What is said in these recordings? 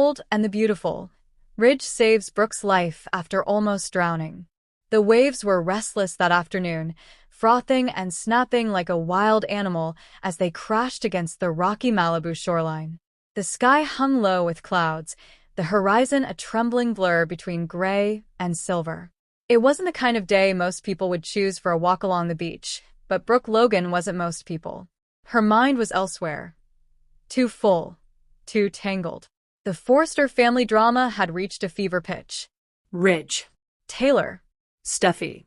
bold and the beautiful. Ridge saves Brooke's life after almost drowning. The waves were restless that afternoon, frothing and snapping like a wild animal as they crashed against the rocky Malibu shoreline. The sky hung low with clouds, the horizon a trembling blur between gray and silver. It wasn't the kind of day most people would choose for a walk along the beach, but Brooke Logan wasn't most people. Her mind was elsewhere. Too full, too tangled. The Forrester family drama had reached a fever pitch. Ridge. Taylor. Stuffy.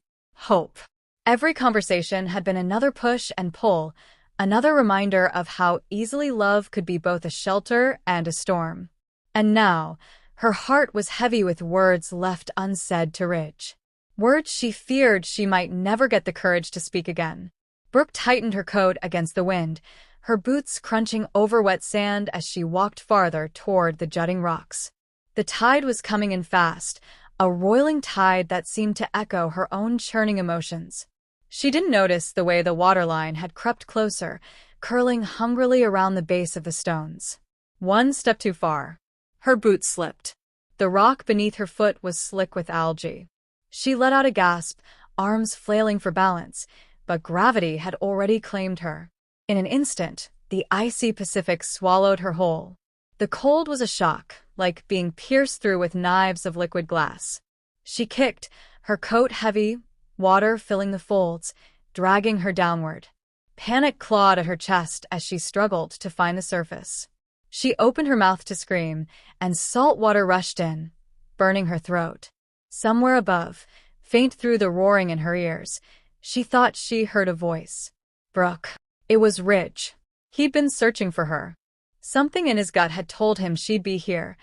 Hope. Every conversation had been another push and pull, another reminder of how easily love could be both a shelter and a storm. And now, her heart was heavy with words left unsaid to Ridge. Words she feared she might never get the courage to speak again. Brooke tightened her coat against the wind, her boots crunching over wet sand as she walked farther toward the jutting rocks. The tide was coming in fast, a roiling tide that seemed to echo her own churning emotions. She didn't notice the way the waterline had crept closer, curling hungrily around the base of the stones. One step too far. Her boot slipped. The rock beneath her foot was slick with algae. She let out a gasp, arms flailing for balance, but gravity had already claimed her. In an instant, the icy Pacific swallowed her whole. The cold was a shock, like being pierced through with knives of liquid glass. She kicked, her coat heavy, water filling the folds, dragging her downward. Panic clawed at her chest as she struggled to find the surface. She opened her mouth to scream, and salt water rushed in, burning her throat. Somewhere above, faint through the roaring in her ears, she thought she heard a voice. Brooke. It was Ridge. He'd been searching for her. Something in his gut had told him she'd be here,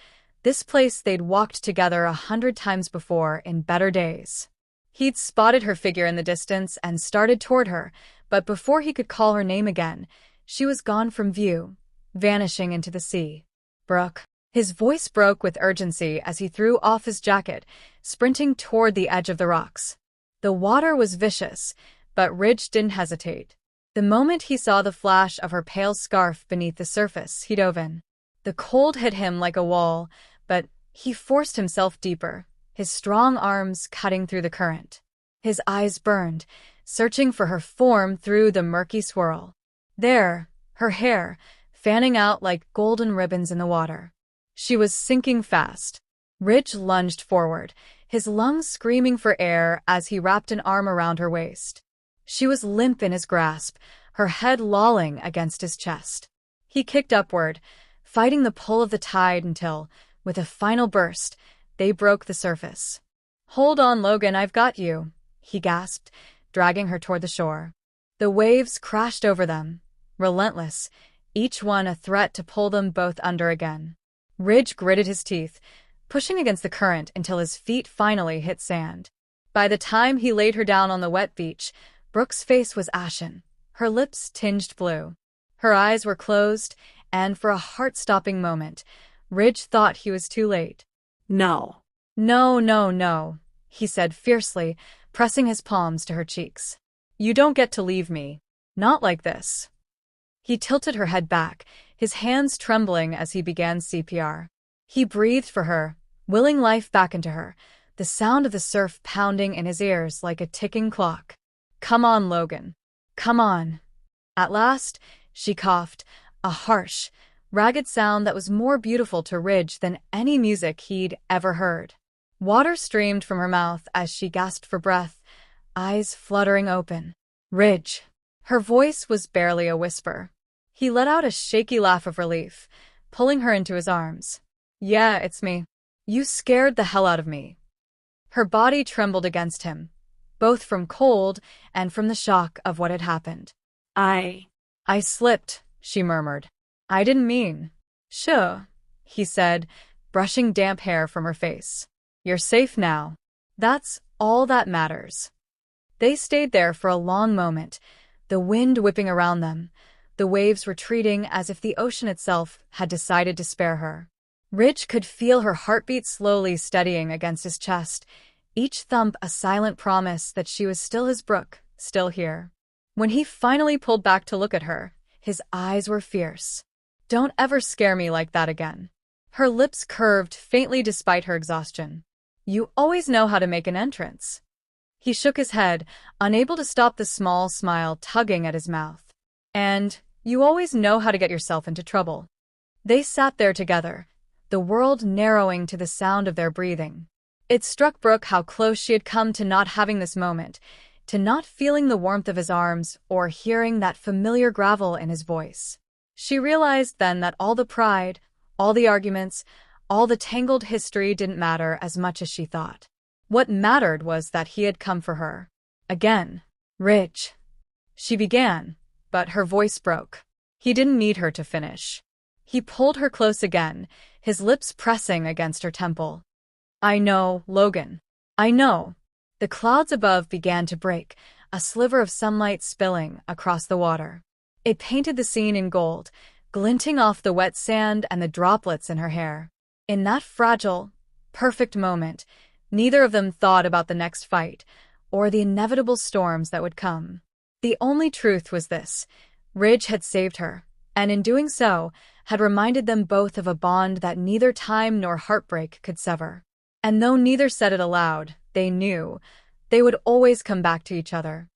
this place they'd walked together 100 times before in better days. He'd spotted her figure in the distance and started toward her, but before he could call her name again, she was gone from view, vanishing into the sea. Brooke. His voice broke with urgency as he threw off his jacket, sprinting toward the edge of the rocks. The water was vicious, but Ridge didn't hesitate. The moment he saw the flash of her pale scarf beneath the surface, he dove in. The cold hit him like a wall, but he forced himself deeper, his strong arms cutting through the current. His eyes burned, searching for her form through the murky swirl. There, her hair, fanning out like golden ribbons in the water. She was sinking fast. Ridge lunged forward, his lungs screaming for air as he wrapped an arm around her waist. She was limp in his grasp, her head lolling against his chest. He kicked upward, fighting the pull of the tide until, with a final burst, they broke the surface. "Hold on, Logan, I've got you," he gasped, dragging her toward the shore. The waves crashed over them, relentless, each one a threat to pull them both under again. Ridge gritted his teeth, pushing against the current until his feet finally hit sand. By the time he laid her down on the wet beach, Brooke's face was ashen, her lips tinged blue. Her eyes were closed, and for a heart-stopping moment, Ridge thought he was too late. No. No, no, no, he said fiercely, pressing his palms to her cheeks. You don't get to leave me. Not like this. He tilted her head back, his hands trembling as he began CPR. He breathed for her, willing life back into her, the sound of the surf pounding in his ears like a ticking clock. Come on, Logan. Come on. At last, she coughed, a harsh, ragged sound that was more beautiful to Ridge than any music he'd ever heard. Water streamed from her mouth as she gasped for breath, eyes fluttering open. Ridge. Her voice was barely a whisper. He let out a shaky laugh of relief, pulling her into his arms. Yeah, it's me. You scared the hell out of me. Her body trembled against him, both from cold and from the shock of what had happened. I slipped, she murmured. I didn't mean. Sure, he said, brushing damp hair from her face. You're safe now. That's all that matters. They stayed there for a long moment, the wind whipping around them, the waves retreating as if the ocean itself had decided to spare her. Ridge could feel her heartbeat slowly steadying against his chest, each thump a silent promise that she was still his Brooke, still here. When he finally pulled back to look at her, his eyes were fierce. Don't ever scare me like that again. Her lips curved faintly despite her exhaustion. "You always know how to make an entrance." He shook his head, unable to stop the small smile tugging at his mouth. "And you always know how to get yourself into trouble." They sat there together, the world narrowing to the sound of their breathing. It struck Brooke how close she had come to not having this moment, to not feeling the warmth of his arms or hearing that familiar gravel in his voice. She realized then that all the pride, all the arguments, all the tangled history didn't matter as much as she thought. What mattered was that he had come for her. Again. "Ridge," she began, but her voice broke. He didn't need her to finish. He pulled her close again, his lips pressing against her temple. "I know, Logan. I know." The clouds above began to break, a sliver of sunlight spilling across the water. It painted the scene in gold, glinting off the wet sand and the droplets in her hair. In that fragile, perfect moment, neither of them thought about the next fight or the inevitable storms that would come. The only truth was this: Ridge had saved her, and in doing so, had reminded them both of a bond that neither time nor heartbreak could sever. And though neither said it aloud, they knew they would always come back to each other.